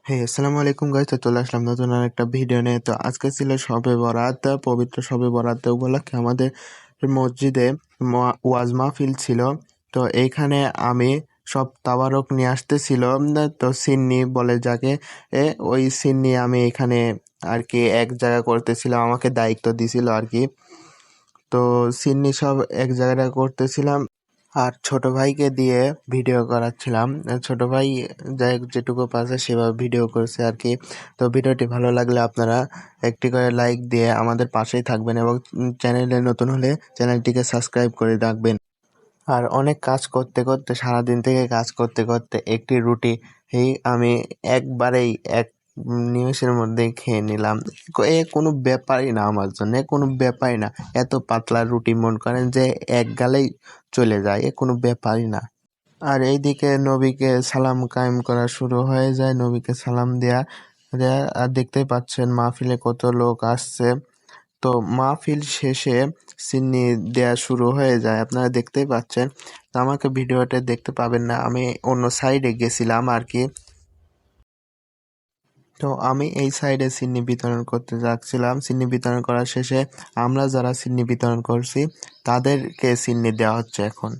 আসসালামু আলাইকুম গাইস। তো চলে আসলাম নতুন আরেকটা ভিডিও নিয়ে। তো আজকে ছিল শবে বরাত, পবিত্র শবে বরাত উপলক্ষে আমাদের মসজিদে ওয়াজ মাহফিল ছিল। তো এইখানে আমি সব তাবারক নিয়ে আসতেছিল, তো সিন্নি বলে যাকে, ওই সিন্নি আমি এখানে আর কি এক জায়গা করতেছিলাম, আমাকে দায়িত্ব দিছিল আর কি। তো সিন্নি সব এক জায়গায় করতেছিলাম আর ছোট ভাইকে দিয়ে ভিডিও করাচ্ছিলাম। ছোট ভাই যাই যেটুকু পারছে সেভাবে ভিডিও করছে আর কি। তো ভিডিওটি ভালো লাগলে আপনারা একটি করে লাইক দিয়ে আমাদের পাশেই থাকবেন এবং চ্যানেলে নতুন হলে চ্যানেলটিকে সাবস্ক্রাইব করে রাখবেন। আর অনেক কাজ করতে করতে, সারাদিন থেকে কাজ করতে করতে একটি রুটি আমি একবারেই এক নিমেষের মধ্যেই খেয়ে নিলাম। কোনো ব্যাপারই না আমার জন্য, কোনো ব্যাপারই না। এত পাতলা রুটি মনে করেন যে এক গালেই চলে যায়, কোনো ব্যাপারই না। আর এইদিকে নবীকে সালাম কায়েম করা শুরু হয়ে যায়, নবীকে সালাম দেয়া দেয়া। আর দেখতেই পাচ্ছেন মাহফিলে কত লোক আসছে। তো মাহফিল শেষে সিন্নি দেয়া শুরু হয়ে যায়, আপনারা দেখতেই পাচ্ছেন। তো আমাকে ভিডিওটা দেখতে পাবেন না, আমি অন্য সাইডে গেছিলাম আর কি। তো আমি এই সাইডে সিন্নি বিতরণ করতে যাচ্ছিলাম। সিন্নি বিতরণ করার শেষে আমরা যারা সিন্নি বিতরণ করছি তাদেরকে সিন্নি দেওয়া হচ্ছে এখন।